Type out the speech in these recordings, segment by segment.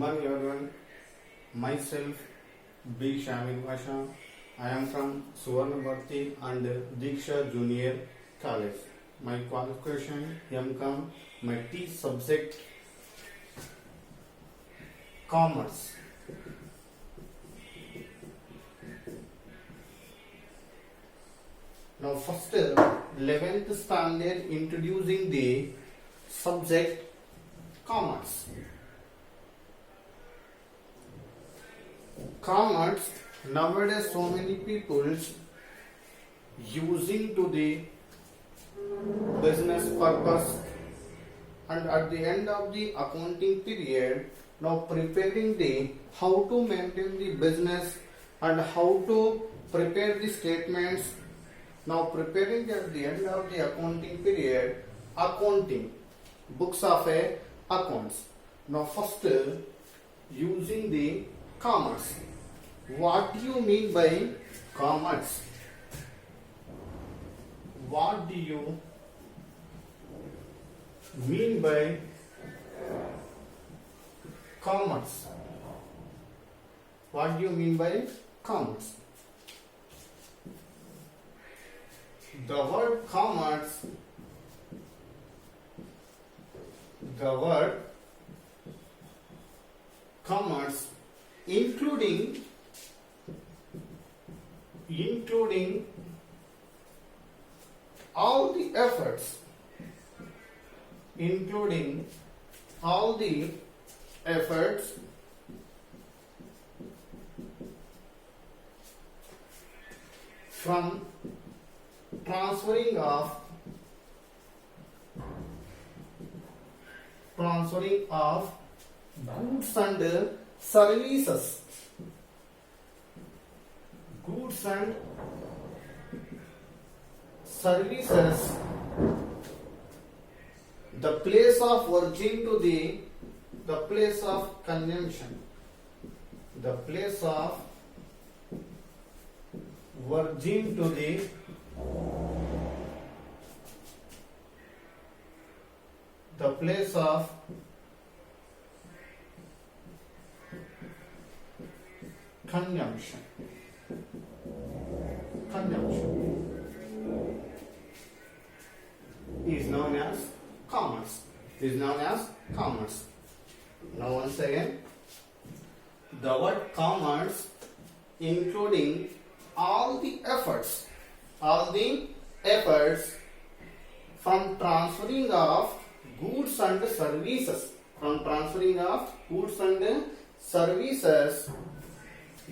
morning everyone. Myself B. Shamil Pasha. I am from Suvarnabharti and Diksha Junior College. My qualification M.Com. My T subject Commerce. Now first 11th standard introducing the subject Commerce. Commerce, nowadays so many people using to the business purpose, and at the end of the accounting period now preparing the how to maintain the business and how to prepare the statements. Now preparing at the end of the accounting period accounting books of accounts. Now first using the commerce. What do you mean by commerce? What do you mean by commerce? What do you mean by commerce? The word commerce, including all the efforts, from transferring of goods and services. The place of origin to the place of consumption. The place of origin to the place of consumption is known as commerce. Now once again, the word commerce including all the efforts from transferring of goods and services,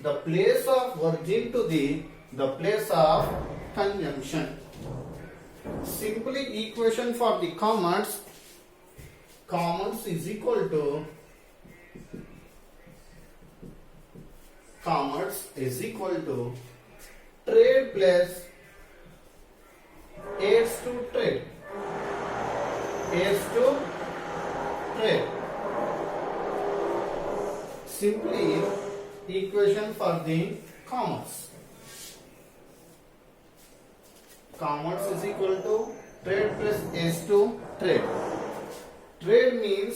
the place of origin to the place of consumption. Simply equation for the commerce is equal to trade plus aids to trade. Simply equation for the commerce. Commerce is equal to trade plus aids to trade. Trade means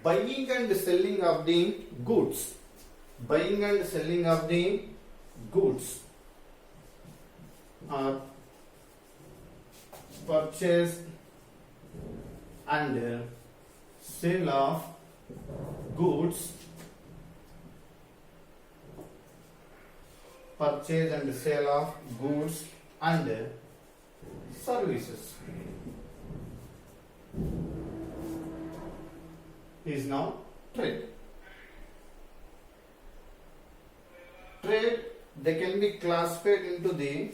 buying and selling of the goods. Or purchase and sale of goods. And services is now trade. They can be classified into the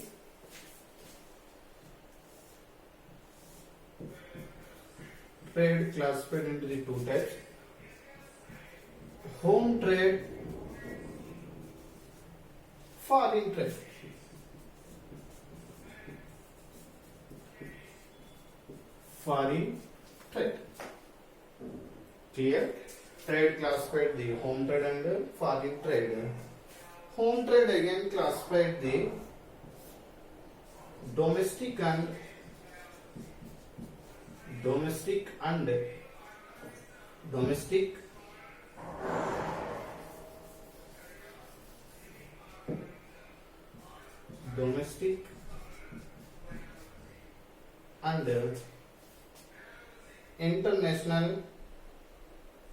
two types: home trade, foreign trade. Clear? Trade classified the home trade and foreign trade. Home trade again classified the domestic and domestic and international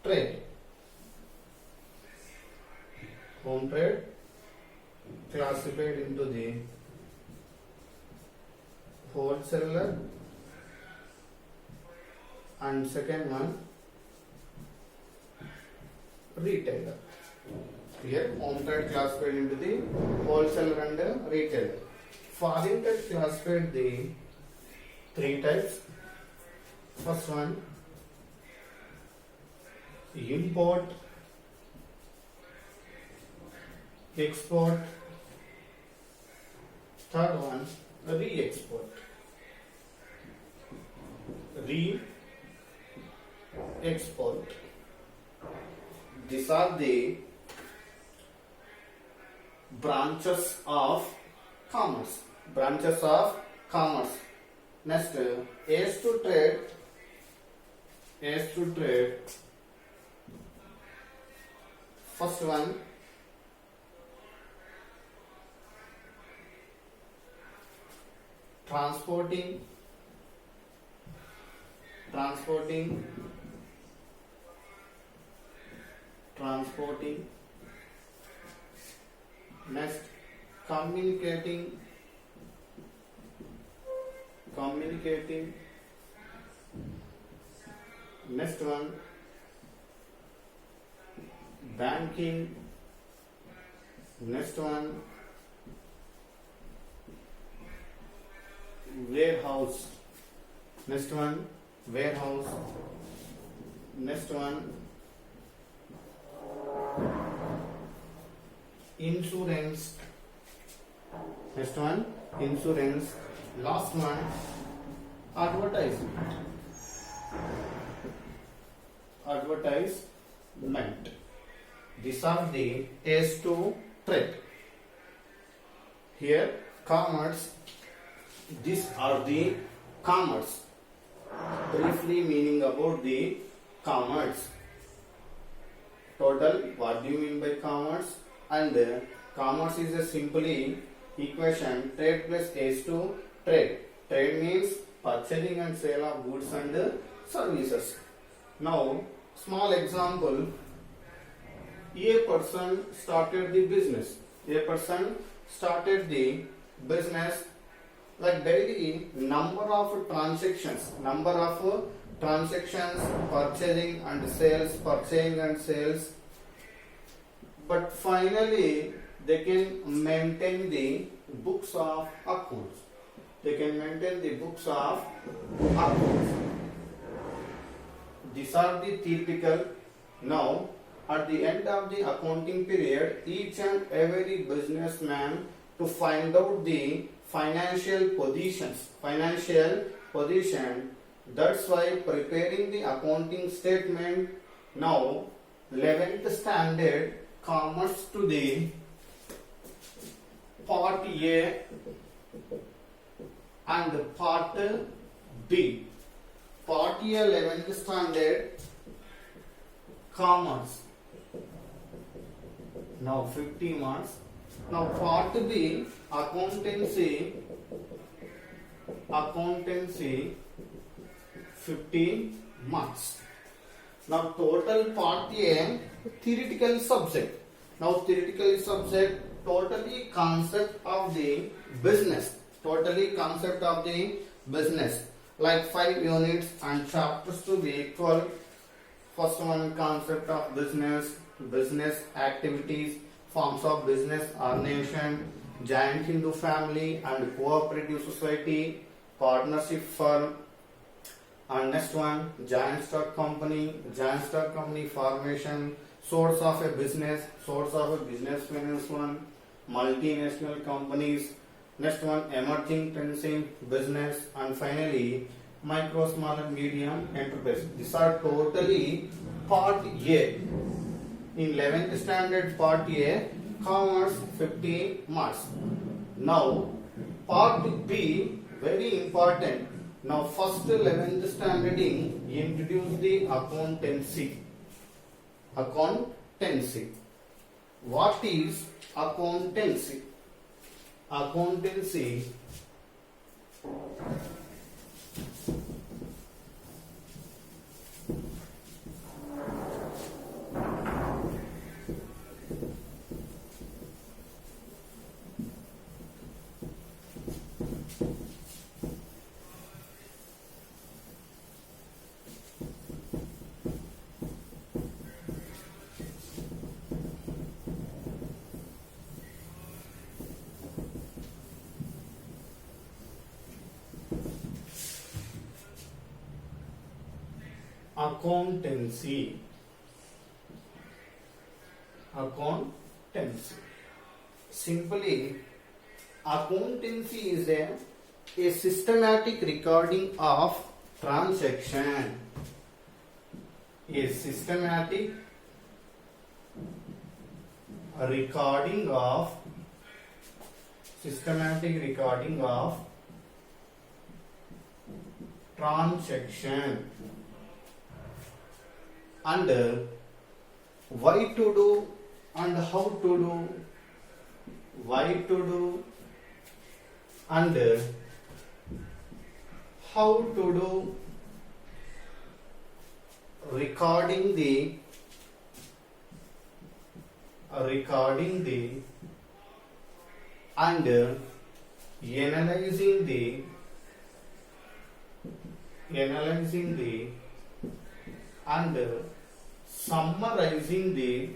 trade. Home trade classified into the wholesaler, and second one retailer. Here home trade classified into the wholesaler and retailer. Foreign trade classified the three types. First one, import, export. Third one, re-export. Re-export. These are the branches of commerce. Branches of commerce. Next, as to trade. As to trade. First one, transporting. Next, communicating. Next one, banking. Next one, warehouse. Next one, warehouse. Next one, insurance. Next one, insurance. Last one, advertisement. Advertisement. These are the A's to trade. Here, commerce. These are the commerce. Briefly meaning about the commerce. Total, what do you mean by commerce? And commerce is a simply equation trade plus A's to trade. Trade means purchasing and sale of goods and services. Now, small example. A person started the business. Like daily number of transactions, purchasing and sales, but finally they can maintain the books of accounts. These are the theoretical. Now, at the end of the accounting period, each and every businessman to find out the financial position. That's why preparing the accounting statement. Now, 11th standard commerce to the part A and part B. Part A 11th standard commerce. Now 50 marks. Now part B accountancy 50 marks. Now total part A theoretical subject. Now theoretical subject totally concept of the business. Like 5 units and chapters to be equal. First one, concept of business activities, forms of business organization, giant Hindu family and cooperative society, partnership firm. And next one, giant stock company formation, source of a business finance one, multinational companies. Next one, emerging trends in business, and finally micro, small and medium enterprise. These are totally part A. In 11th standard part A, commerce 50 marks. Now part B, very important. Now first 11th standard introduce the accountancy. What is accountancy? accountancy accountancy accountancy simply accountancy is a systematic recording of transaction, a systematic recording of transaction and why to do and how to do, why to do and how to do, recording the and analyzing the and summarizing the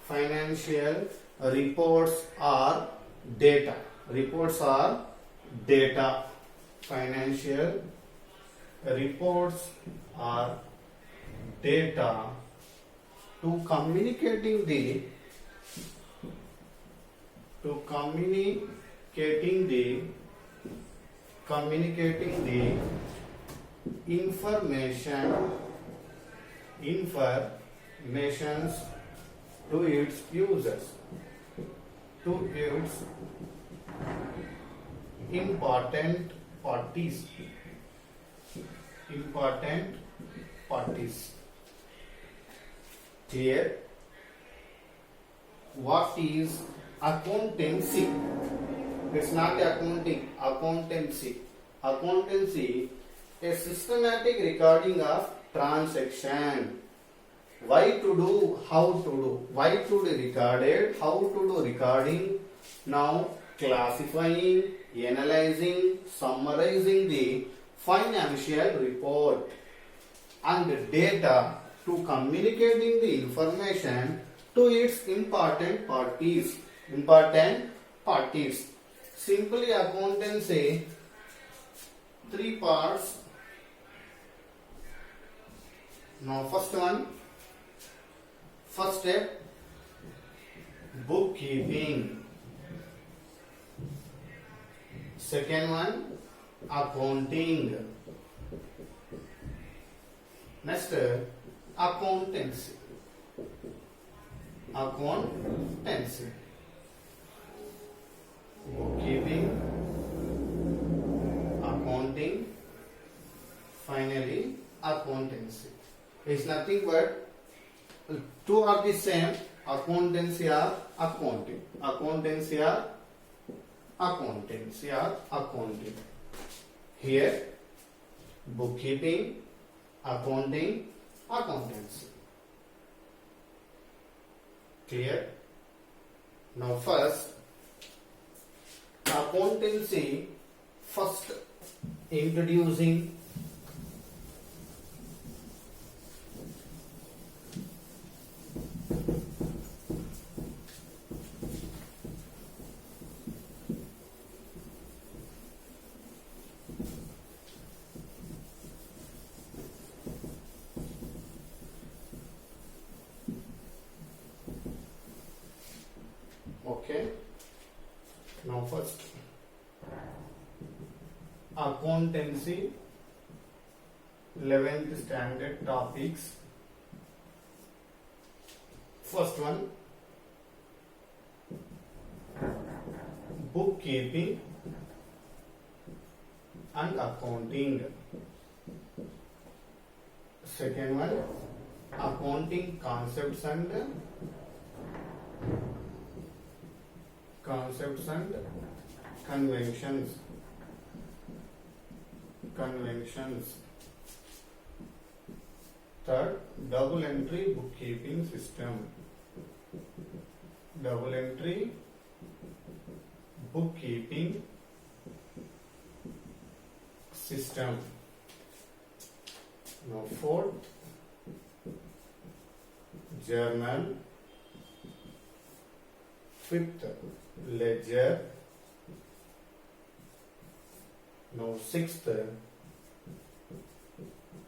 financial reports or data, financial reports or data to communicating the informations to its users, to its important parties. Here, what is accountancy? It's not accounting, accountancy. Accountancy, a systematic recording of transaction. Why to do, how to do. Why to do recorded, how to do recording. Now classifying, analyzing, summarizing the financial report and data to communicating the information to its important parties. Simply accountancy, three parts. Now first step, bookkeeping. Second one, accounting. Next, accountancy. Bookkeeping, accounting, finally accountancy. It's nothing but two are the same. Accountancy or accounting. Here, bookkeeping, accounting, accountancy. Clear? Now first, accountancy, first introducing now first accountancy 11th standard topics. First one, bookkeeping and accounting. Second one, accounting concepts and conventions. Third, double entry bookkeeping system. Double entry bookkeeping system. Now fourth, journal. Fifth, ledger. Now sixth,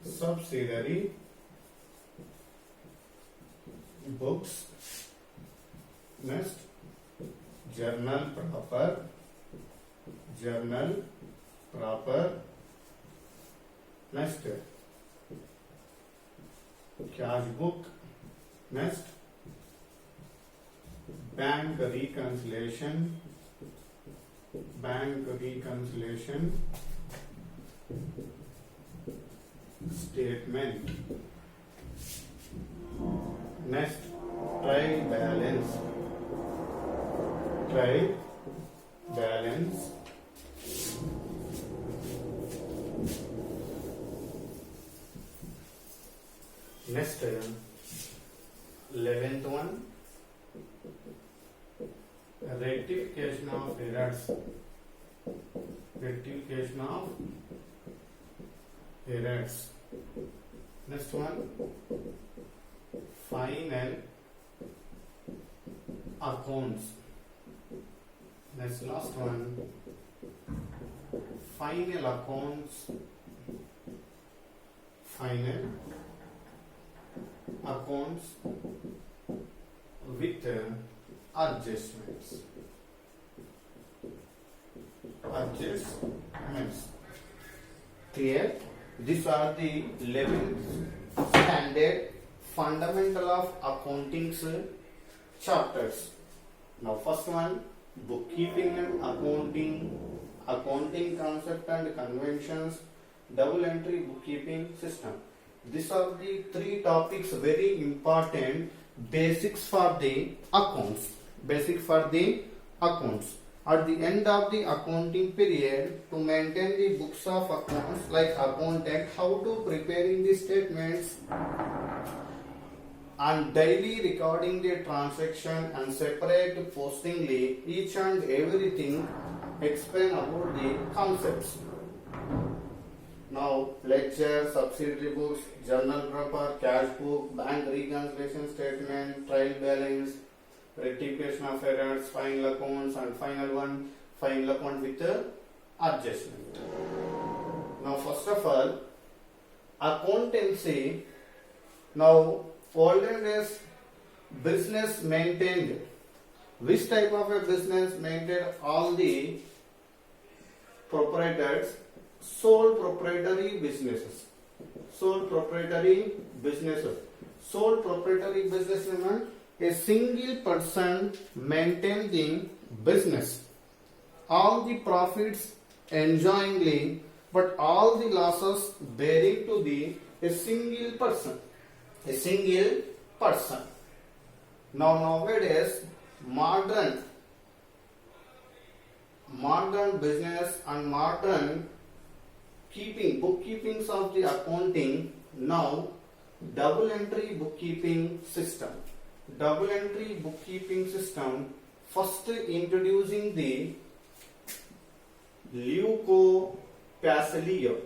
subsidiary books. Next, journal proper. Next, cash book. Next, bank reconciliation statement. Next, trial balance. Next, 11th one, rectification of errors. Next one, final accounts. Next, last one, final accounts with adjustments. Clear? These are the 11 standard fundamental of accounting chapters. Now first one, bookkeeping and accounting concept and conventions, double entry bookkeeping system. These are the three topics very important, basics for the accounts. At the end of the accounting period, to maintain the books of accounts, like accountant, how to preparing the statements and daily recording the transaction and separate postingly each and everything, explain about the concepts. Now, ledger, subsidiary books, journal proper, cash book, bank reconciliation statement, trial balance, rectification of errors, final accounts, and final account with adjustment. Now, first of all, accountancy. Now, olden days business maintained. Which type of a business maintained? All the proprietors, sole proprietary businesses. Sole proprietary businessman, a single person maintained the business. All the profits enjoyingly, but all the losses bearing to a single person. Now nowadays, modern business and modern bookkeepings of the accounting. Now, double entry bookkeeping system. First introducing the Leuco Pasilio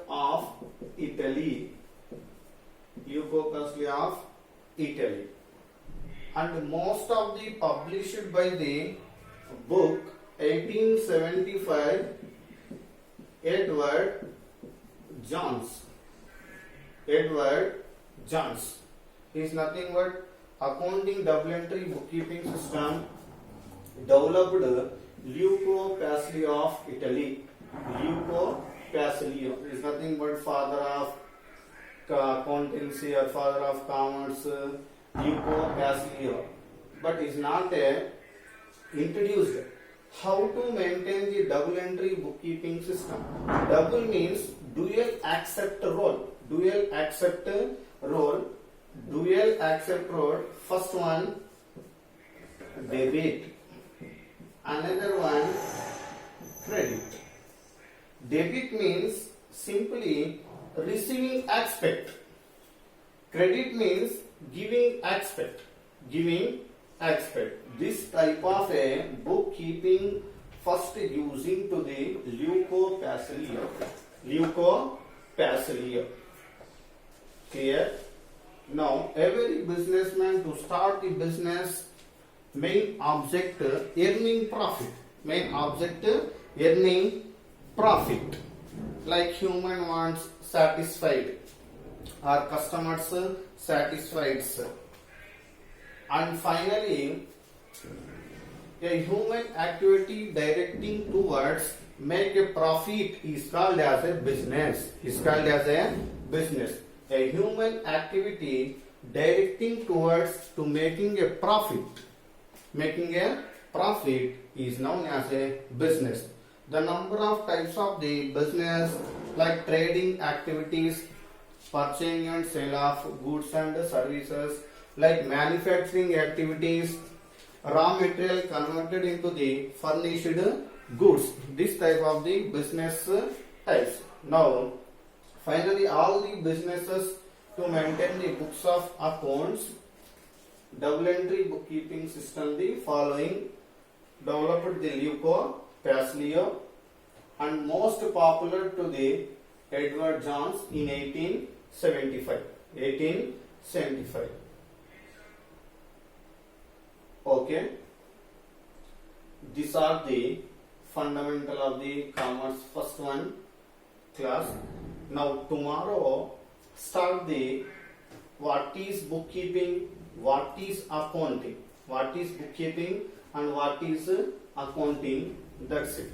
of Italy. And most of the published by the book 1875 Edward Jones. He is nothing but accounting double entry bookkeeping system developed Leuco Pasilio of Italy. Leuco Pasilio is nothing but father of accountancy or father of commerce, Leuco Pasilio, but is not introduced. how to maintain the double entry bookkeeping system. Double means dual accept role. Dual accept role. Dual accept role. First one debit. Another one credit. Debit means simply receiving aspect. Credit means giving aspect. Giving aspect. This type of a bookkeeping first using to the Leuco-Pascal. Leuco-Pascal. Clear? Now every businessman to start the business main object earning profit. Main object earning profit. Like human wants satisfied or customers satisfied. And finally, a human activity directing towards make a profit is called as a business. Is called as a business. A human activity directing towards to making a profit. Making a profit is known as a business. The number of types of the business like trading activities, purchasing and sale of goods and services, like manufacturing activities, raw material converted into the furnished goods. This type of the business types. Now, finally, all the businesses to maintain the books of accounts, double entry bookkeeping system, the following developed the Leuco-Pascal and most popular to the Edward Jones in 1875. 1875. Okay. These are the fundamental of the commerce first one class. Now tomorrow start the what is bookkeeping, what is accounting, what is bookkeeping and what is accounting. That's it.